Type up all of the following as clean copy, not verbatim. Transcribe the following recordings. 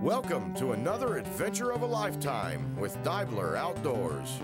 Welcome to another adventure of a lifetime with Deibler Outdoors.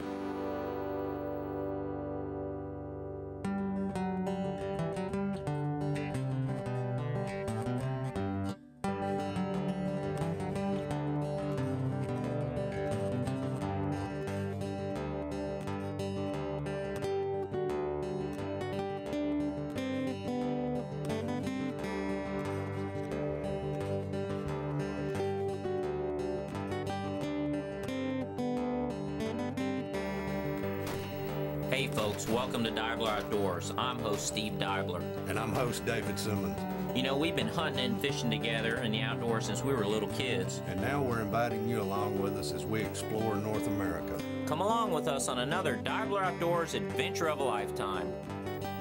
Hey folks, welcome to Deibler Outdoors. I'm host Steve Deibler. And I'm host David Simmons. You know, we've been hunting and fishing together in the outdoors since we were little kids. And now we're inviting you along with us as we explore North America. Come along with us on another Deibler Outdoors adventure of a lifetime.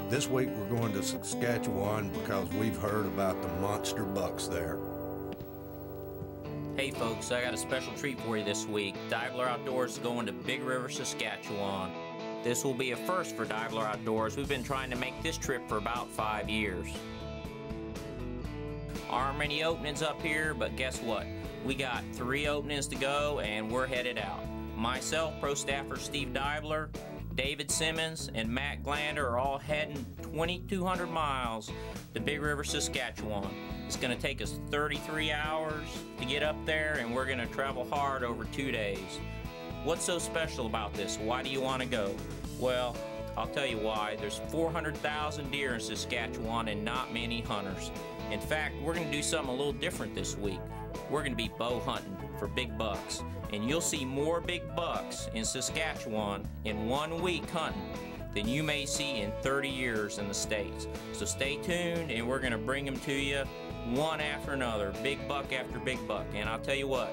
This week we're going to Saskatchewan because we've heard about the monster bucks there. Hey folks, I got a special treat for you this week. Deibler Outdoors is going to Big River, Saskatchewan. This will be a first for Deibler Outdoors. We've been trying to make this trip for about 5 years. Aren't many openings up here, but guess what? We got 3 openings to go and we're headed out. Myself, Pro Staffer Steve Deibler, David Simmons, and Matt Glander are all heading 2,200 miles to Big River, Saskatchewan. It's going to take us 33 hours to get up there, and we're going to travel hard over 2 days. What's so special about this? Why do you want to go? Well, I'll tell you why. There's 400,000 deer in Saskatchewan and not many hunters. In fact, we're going to do something a little different this week. We're going to be bow hunting for big bucks. And you'll see more big bucks in Saskatchewan in 1 week hunting than you may see in 30 years in the States. So stay tuned and we're going to bring them to you one after another, big buck after big buck. And I'll tell you what,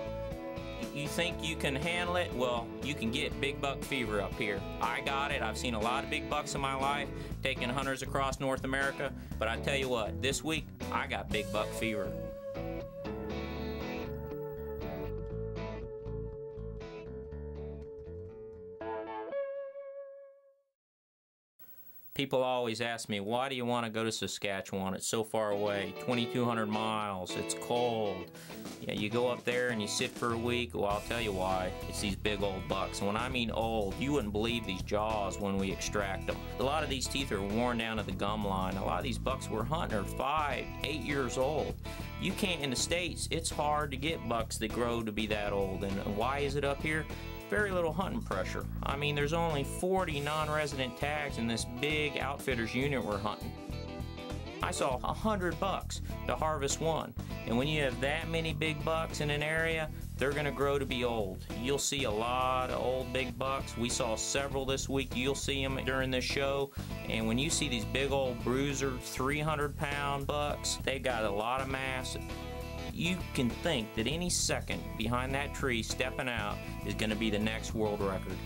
you think you can handle it? Well, you can get big buck fever up here. I got it. I've seen a lot of big bucks in my life, taking hunters across North America, but I tell you what, this week I got big buck fever. People always ask me, why do you want to go to Saskatchewan? It's so far away, 2,200 miles, it's cold. Yeah, you go up there and you sit for a week. Well, I'll tell you why. It's these big old bucks. And when I mean old, you wouldn't believe these jaws when we extract them. A lot of these teeth are worn down to the gum line. A lot of these bucks we're hunting are 5, 8 years old. You can't, in the States, it's hard to get bucks that grow to be that old. And why is it up here? Very little hunting pressure. I mean, there's only 40 non-resident tags in this big outfitters unit we're hunting. I saw 100 bucks to harvest one. And when you have that many big bucks in an area, they're gonna grow to be old. You'll see a lot of old big bucks. We saw several this week. You'll see them during this show. And when you see these big old bruiser, 300-pound bucks, they got a lot of mass. You can think that any second behind that tree stepping out is gonna be the next world record.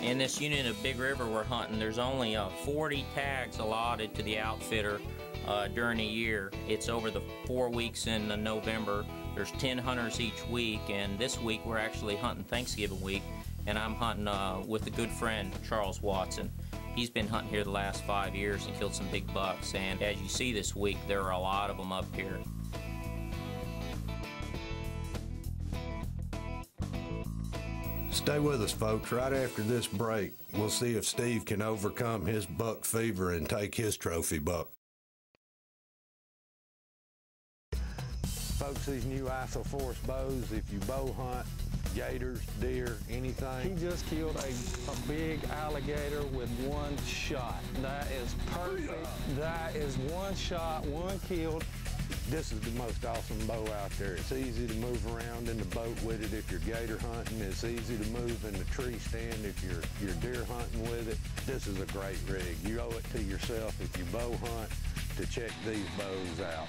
In this unit of Big River we're hunting, there's only 40 tags allotted to the outfitter during a year. It's over the 4 weeks in November. There's 10 hunters each week, and this week we're actually hunting Thanksgiving week, and I'm hunting with a good friend, Charles Watson. He's been hunting here the last 5 years and killed some big bucks, and as you see this week, there are a lot of them up here. Stay with us, folks. Right after this break, we'll see if Steve can overcome his buck fever and take his trophy buck. Folks, these new Isoforce bows, if you bow hunt, gators, deer, anything. He just killed a big alligator with one shot. That is perfect. That is one shot, one killed. This is the most awesome bow out there. It's easy to move around in the boat with it if you're gator hunting. It's easy to move in the tree stand if you're deer hunting with it. This is a great rig. You owe it to yourself if you bow hunt to check these bows out.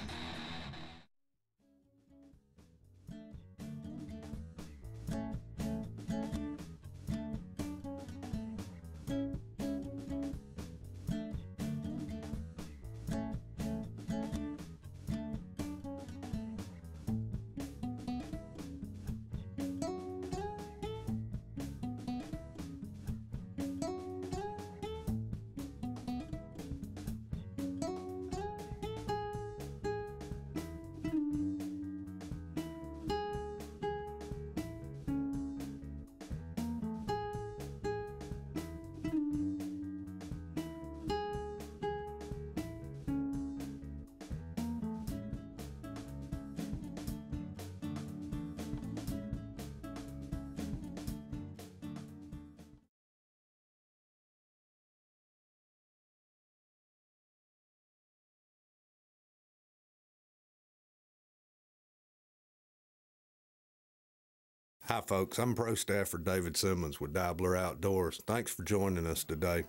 Hi folks, I'm Pro Staffer David Simmons with Deibler Outdoors. Thanks for joining us today.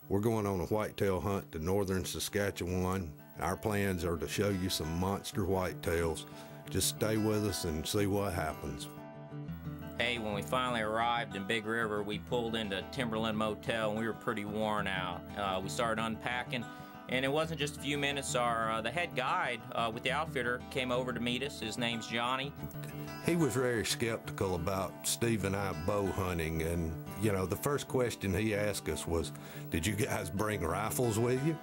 We're going on a whitetail hunt to northern Saskatchewan. Our plans are to show you some monster whitetails. Just stay with us and see what happens. Hey, when we finally arrived in Big River, we pulled into Timberland Motel and we were pretty worn out. We started unpacking, and it wasn't just a few minutes. The head guide with the outfitter came over to meet us. His name's Johnny. He was very skeptical about Steve and I bow hunting, and you know, the first question he asked us was, did you guys bring rifles with you?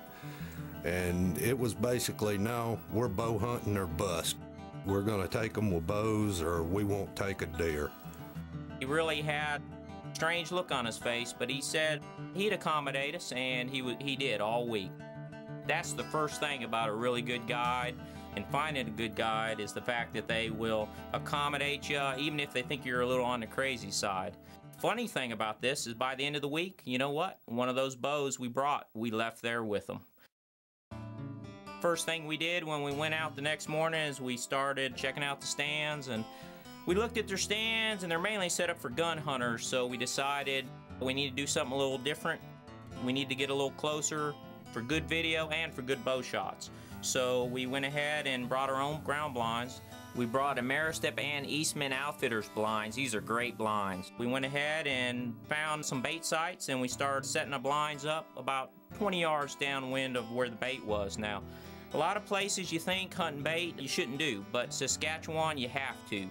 And it was basically, no, we're bow hunting or bust. We're gonna take them with bows or we won't take a deer. He really had a strange look on his face, but he said he'd accommodate us, and he did all week. That's the first thing about a really good guide, and finding a good guide is the fact that they will accommodate you even if they think you're a little on the crazy side. Funny thing about this is by the end of the week, you know what? One of those bows we brought, we left there with them. First thing we did when we went out the next morning is we started checking out the stands, and we looked at their stands and they're mainly set up for gun hunters, so we decided we need to do something a little different. We need to get a little closer for good video and for good bow shots. So we went ahead and brought our own ground blinds. We brought Ameristep and Eastman Outfitters blinds. These are great blinds. We went ahead and found some bait sites, and we started setting the blinds up about 20 yards downwind of where the bait was. Now, a lot of places you think hunting bait you shouldn't do, but Saskatchewan you have to.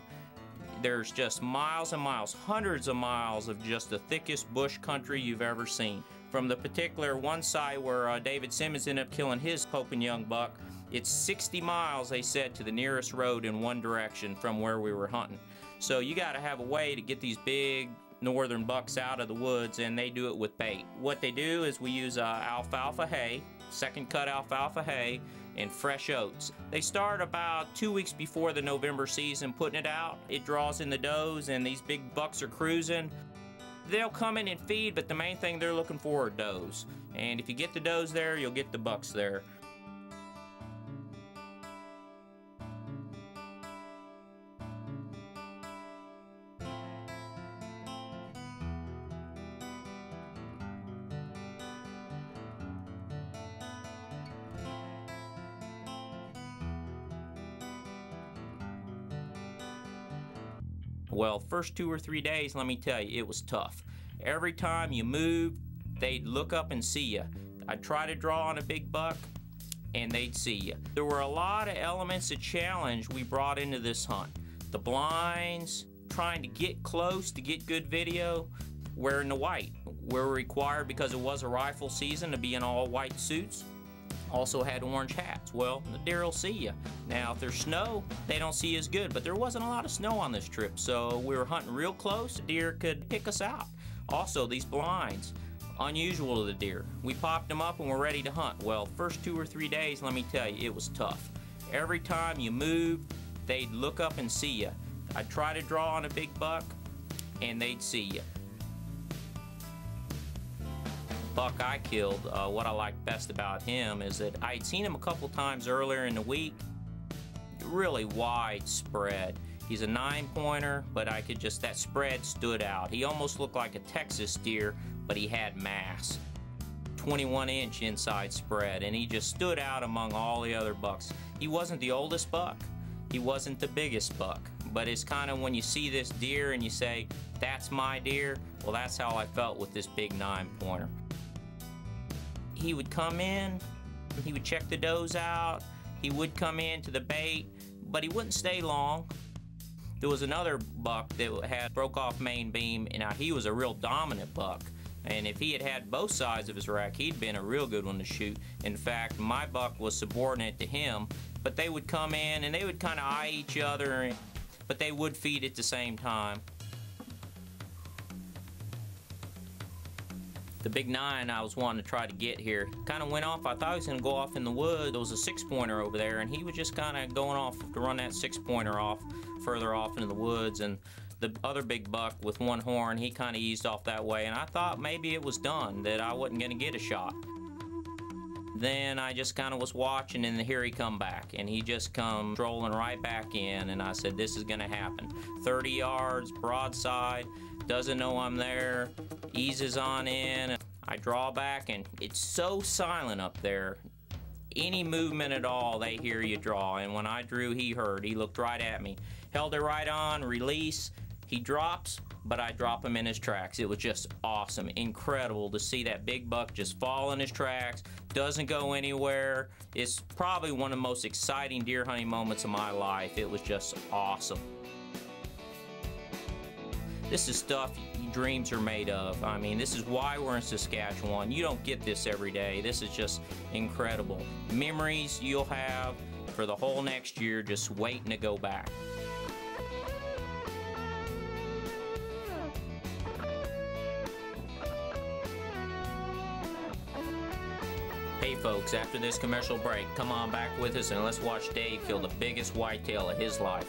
There's just miles and miles, hundreds of miles of just the thickest bush country you've ever seen. From the particular one site where David Simmons ended up killing his Pope and Young buck, it's 60 miles, they said, to the nearest road in one direction from where we were hunting. So you got to have a way to get these big northern bucks out of the woods, and they do it with bait. What they do is we use alfalfa hay, second cut alfalfa hay, and fresh oats. They start about 2 weeks before the November season putting it out. It draws in the does, and these big bucks are cruising. They'll come in and feed, but the main thing they're looking for are does. And if you get the does there, you'll get the bucks there. Well, first 2 or 3 days, let me tell you, it was tough. Every time you moved, they'd look up and see you. I'd try to draw on a big buck, and they'd see you. There were a lot of elements of challenge we brought into this hunt. The blinds, trying to get close to get good video, wearing the white. We're required, because it was a rifle season, to be in all white suits. Also had orange hats. Well, the deer will see you. Now, if there's snow, they don't see as good, but there wasn't a lot of snow on this trip, so we were hunting real close. The deer could pick us out. Also, these blinds, unusual to the deer. We popped them up and we're ready to hunt. Well, first 2 or 3 days, let me tell you, it was tough. Every time you moved, they'd look up and see you. I'd try to draw on a big buck, and they'd see you. Buck I killed, what I liked best about him is that I'd seen him a couple times earlier in the week. Really wide spread. He's a 9-pointer, but that spread stood out. He almost looked like a Texas deer, but he had mass. 21-inch inside spread, and he just stood out among all the other bucks. He wasn't the oldest buck. He wasn't the biggest buck, but it's kind of when you see this deer and you say, that's my deer, well, that's how I felt with this big 9-pointer. He would come in, he would check the does out, he would come into the bait, but he wouldn't stay long. There was another buck that had broke off main beam, and now he was a real dominant buck. And if he had had both sides of his rack, he'd been a real good one to shoot. In fact, my buck was subordinate to him, but they would come in and they would kind of eye each other, but they would feed at the same time. The big 9 I was wanting to try to get here kind of went off. I thought he was going to go off in the woods. There was a 6-pointer over there, and he was just kind of going off to run that 6-pointer off further off into the woods. And the other big buck with one horn, he kind of eased off that way. And I thought maybe it was done, that I wasn't going to get a shot. Then I just kind of was watching, and here he come back, and he just come strolling right back in, and I said, this is gonna happen. 30 yards, broadside, doesn't know I'm there, eases on in. I draw back, and it's so silent up there. Any movement at all, they hear you draw, and when I drew, he heard. He looked right at me. Held it right on, release, he drops, but I drop him in his tracks. It was just awesome, incredible to see that big buck just fall in his tracks, doesn't go anywhere. It's probably one of the most exciting deer hunting moments of my life. It was just awesome. This is stuff dreams are made of. I mean, this is why we're in Saskatchewan. You don't get this every day. This is just incredible. Memories you'll have for the whole next year just waiting to go back. Hey folks, after this commercial break, come on back with us and let's watch Dave kill the biggest whitetail of his life.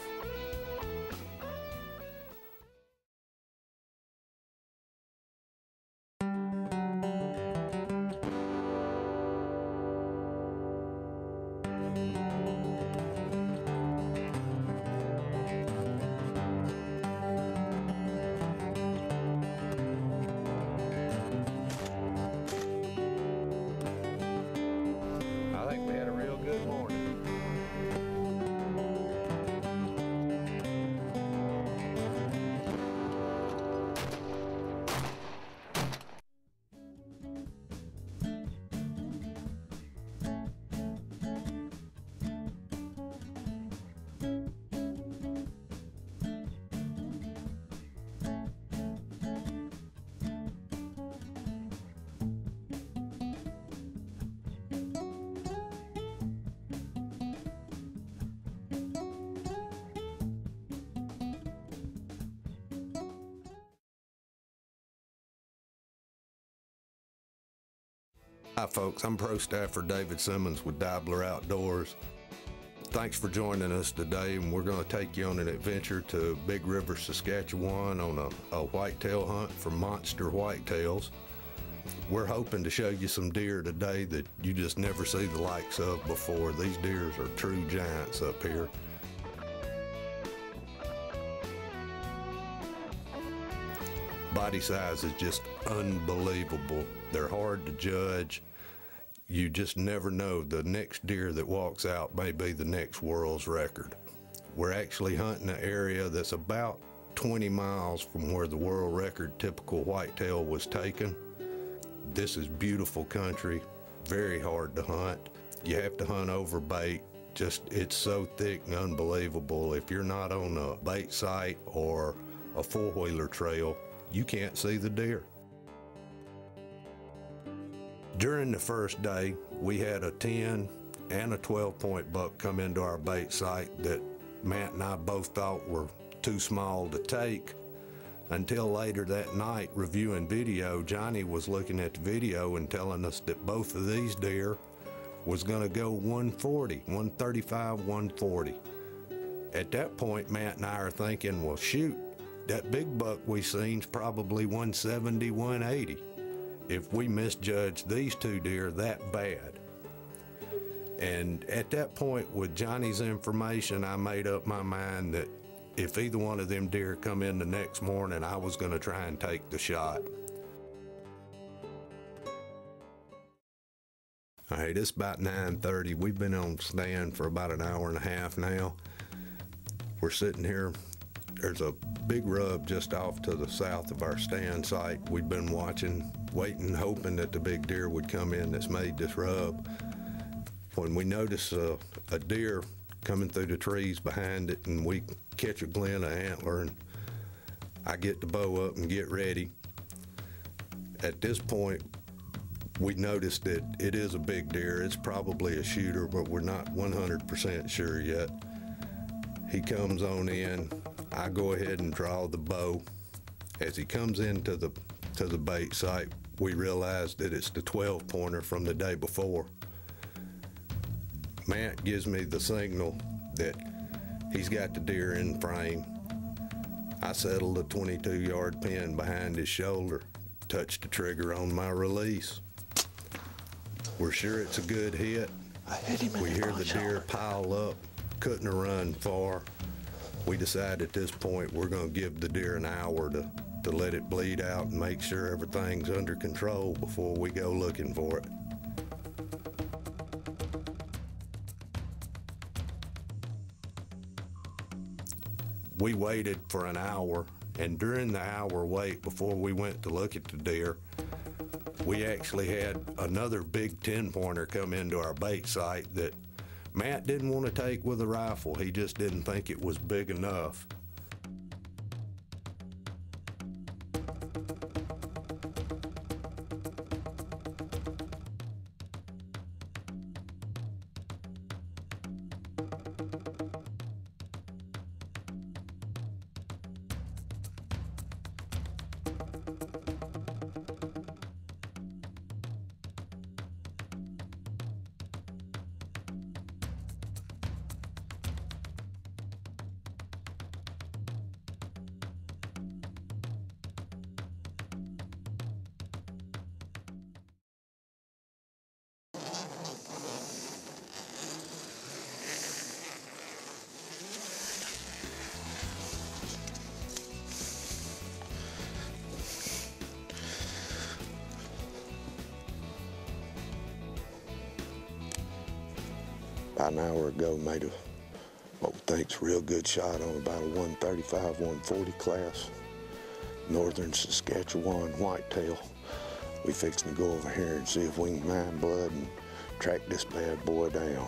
Hi folks, I'm Pro Staffer David Simmons with Deibler Outdoors. Thanks for joining us today, and we're going to take you on an adventure to Big River, Saskatchewan on a whitetail hunt for monster whitetails. We're hoping to show you some deer today that you just never see the likes of before. These deer are true giants up here. Body size is just unbelievable. They're hard to judge. You just never know. The next deer that walks out may be the next world's record. We're actually hunting an area that's about 20 miles from where the world record typical whitetail was taken. This is beautiful country, very hard to hunt. You have to hunt over bait. It's so thick and unbelievable. If you're not on a bait site or a four-wheeler trail, you can't see the deer. During the first day, we had a 10 and a 12-point buck come into our bait site that Matt and I both thought were too small to take. Until later that night, reviewing video, Johnny was looking at the video and telling us that both of these deer was gonna go 140, 135, 140. At that point, Matt and I are thinking, well, shoot, that big buck we seen's probably 170, 180. If we misjudged these two deer that bad. And at that point, with Johnny's information, I made up my mind that if either one of them deer come in the next morning, I was gonna try and take the shot. All right, it's about 9:30. We've been on stand for about an hour and a half now. We're sitting here. There's a big rub just off to the south of our stand site. We've been watching, waiting, hoping that the big deer would come in that's made this rub. When we notice a deer coming through the trees behind it, and we catch a glint of antler, and I get the bow up and get ready. At this point, we noticed that it is a big deer. It's probably a shooter, but we're not 100% sure yet. He comes on in. I go ahead and draw the bow. As he comes into the bait site, we realize that it's the 12-pointer from the day before. Matt gives me the signal that he's got the deer in frame. I settled a 22-yard pin behind his shoulder, touched the trigger on my release. We're sure it's a good hit. We hear the deer pile up, couldn't have run far. We decide at this point we're going to give the deer an hour to let it bleed out and make sure everything's under control before we go looking for it. We waited for an hour, and during the hour wait before we went to look at the deer, we actually had another big 10-pointer come into our bait site that Matt didn't want to take with a rifle. He just didn't think it was big enough. About an hour ago, made what we think's a real good shot on about a 135, 140 class, northern Saskatchewan Whitetail. We fixing to go over here and see if we can mine blood and track this bad boy down.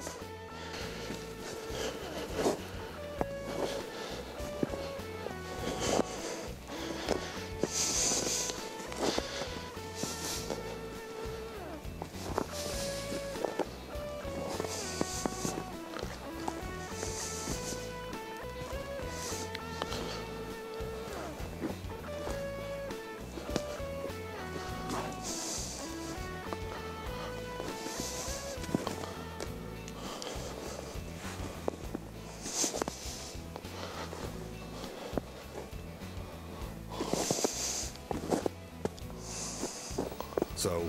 So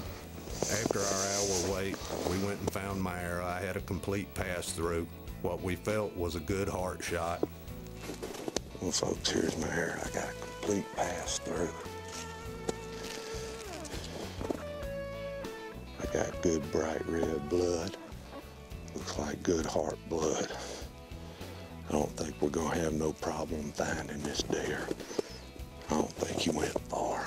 after our hour wait, we went and found my arrow. I had a complete pass through. What we felt was a good heart shot. Well, folks, here's my arrow. I got a complete pass through. I got good bright red blood. Looks like good heart blood. I don't think we're gonna have no problem finding this deer. I don't think he went far.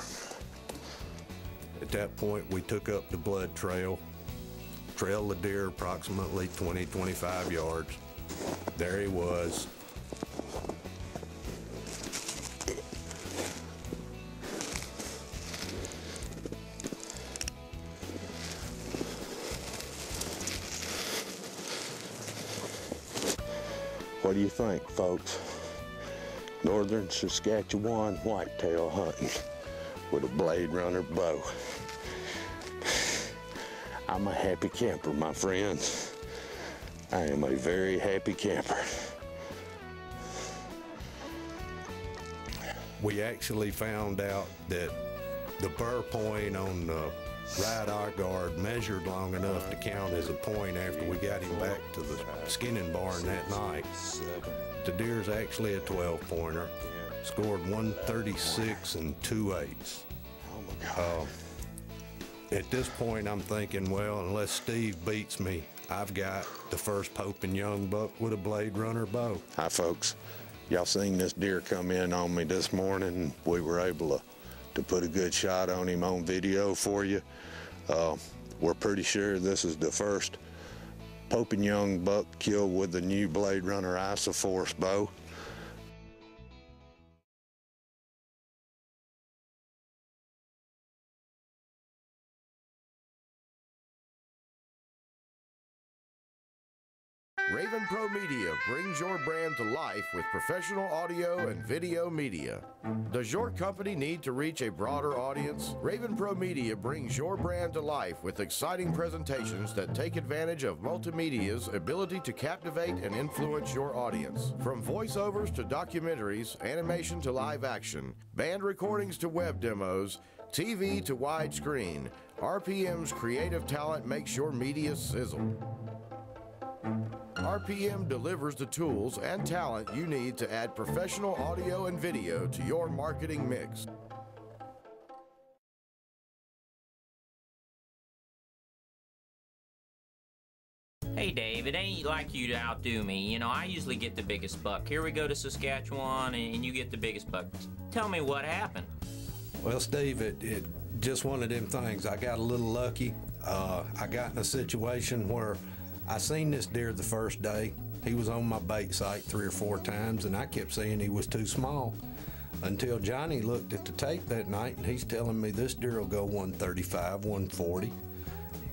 At that point, we took up the blood trail, trailed the deer approximately 20, 25 yards. There he was. What do you think, folks? Northern Saskatchewan whitetail hunting with a Blade Runner bow. I'm a happy camper, my friends. I am a very happy camper. We actually found out that the burr point on the right eye guard measured long enough to count as a point after we got him back to the skinning barn that night. The deer's actually a 12-pointer. Scored 136 and 2/8. Oh my God. At this point, I'm thinking, well, unless Steve beats me, I've got the first Pope and Young buck with a Blade Runner bow. Hi, folks. Y'all seen this deer come in on me this morning. We were able to put a good shot on him on video for you. We're pretty sure this is the first Pope and Young buck killed with the new Blade Runner Isoforce bow. Raven Pro Media brings your brand to life with professional audio and video media. Does your company need to reach a broader audience? Raven Pro Media brings your brand to life with exciting presentations that take advantage of multimedia's ability to captivate and influence your audience. From voiceovers to documentaries, animation to live action, band recordings to web demos, TV to widescreen, RPM's creative talent makes your media sizzle. RPM delivers the tools and talent you need to add professional audio and video to your marketing mix. Hey Dave, it ain't like you to outdo me. You know, I usually get the biggest buck. Here we go to Saskatchewan and you get the biggest buck. Tell me what happened. Well, Steve, it just one of them things. I got a little lucky. I got in a situation where I seen this deer the first day. He was on my bait site 3 or 4 times, and I kept saying he was too small until Johnny looked at the tape that night, and he's telling me this deer will go 135, 140.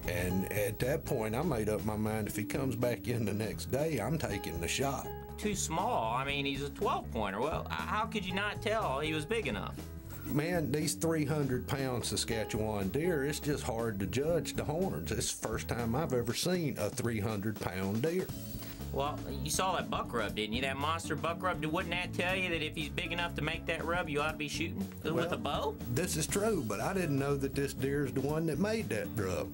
And at that point, I made up my mind, if he comes back in the next day, I'm taking the shot. Too small? I mean, he's a 12-pointer. Well, how could you not tell he was big enough? Man, these 300-pound Saskatchewan deer, it's just hard to judge the horns. It's the first time I've ever seen a 300-pound deer. Well, you saw that buck rub, didn't you? That monster buck rub. Wouldn't that tell you that if he's big enough to make that rub, you ought to be shooting with a bow? This is true, but I didn't know that this deer is the one that made that rub.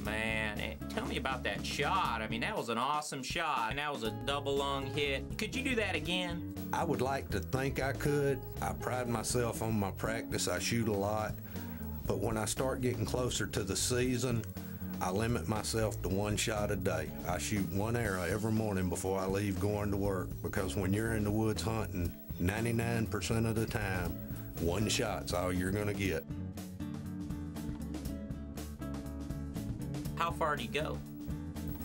Man, tell me about that shot. I mean, that was an awesome shot, and that was a double lung hit. Could you do that again? I would like to think I could. I pride myself on my practice. I shoot a lot, but when I start getting closer to the season, I limit myself to 1 shot a day. I shoot 1 arrow every morning before I leave going to work, because when you're in the woods hunting, 99% of the time, 1 shot's all you're gonna get. How far do you go?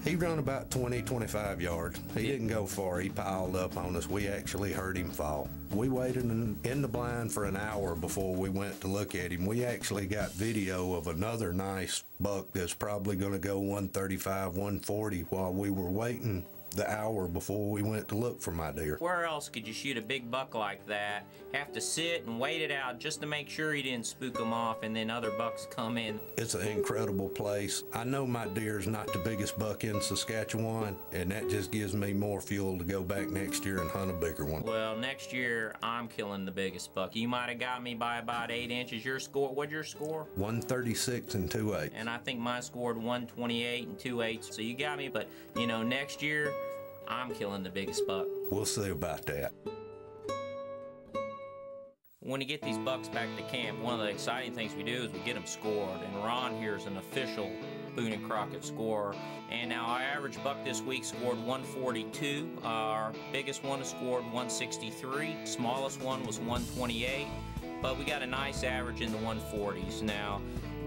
He run about 20, 25 yards. He didn't go far. He piled up on us. We actually heard him fall. We waited in the blind for an hour before we went to look at him. We actually got video of another nice buck that's probably going to go 135, 140 while we were waiting the hour before we went to look for my deer. Where else could you shoot a big buck like that, have to sit and wait it out just to make sure he didn't spook them off and then other bucks come in? It's an incredible place. I know my deer's not the biggest buck in Saskatchewan, and that just gives me more fuel to go back next year and hunt a bigger one. Well, next year I'm killing the biggest buck. You might have got me by about 8 inches. Your score, what'd your score? 136 and 2/8. And I think mine scored 128 and 2/8. So you got me, but you know, next year I'm killing the biggest buck. We'll see about that. When you get these bucks back to camp, one of the exciting things we do is we get them scored. And Ron here is an official Boone and Crockett scorer. And now our average buck this week scored 142. Our biggest one scored 163. Smallest one was 128. But we got a nice average in the 140s. Now,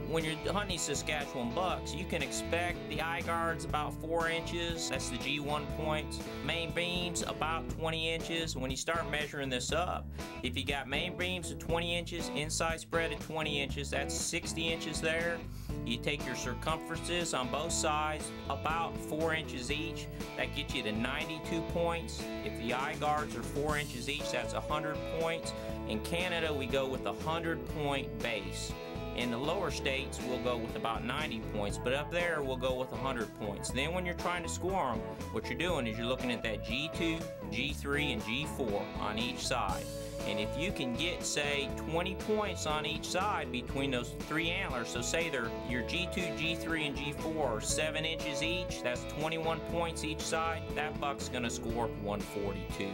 when you're hunting Saskatchewan bucks, you can expect the eye guards about 4 inches. That's the G1 points. Main beams about 20 inches. When you start measuring this up, if you got main beams at 20 inches, inside spread at 20 inches, that's 60 inches there. You take your circumferences on both sides, about 4 inches each. That gets you to 92 points. If the eye guards are 4 inches each, that's 100 points. In Canada, we go with a 100-point base. In the lower states, we'll go with about 90 points, but up there, we'll go with 100 points. Then when you're trying to score them, what you're doing is you're looking at that G2, G3, and G4 on each side. And if you can get, say, 20 points on each side between those 3 antlers, so say your G2, G3, and G4 are 7 inches each, that's 21 points each side, that buck's gonna score 142.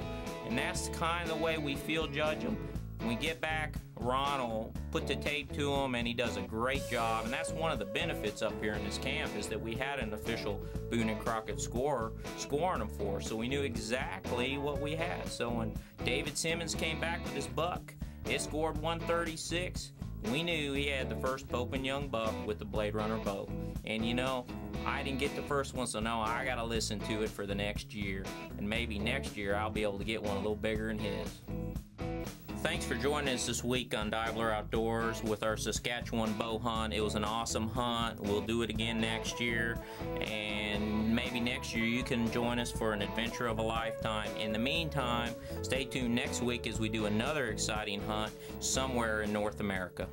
And that's kind of the way we field judge them. When we get back, Ron will put the tape to him, and he does a great job. And that's one of the benefits up here in this camp, is that we had an official Boone and Crockett scorer scoring them for us, so we knew exactly what we had. So when David Simmons came back with his buck, it scored 136. We knew he had the first Pope and Young buck with the Blade Runner bow. And you know, I didn't get the first one, so now I gotta listen to it for the next year. And maybe next year I'll be able to get one a little bigger than his. Thanks for joining us this week on Deibler Outdoors with our Saskatchewan bow hunt. It was an awesome hunt. We'll do it again next year, and maybe next year you can join us for an adventure of a lifetime. In the meantime, stay tuned next week as we do another exciting hunt somewhere in North America.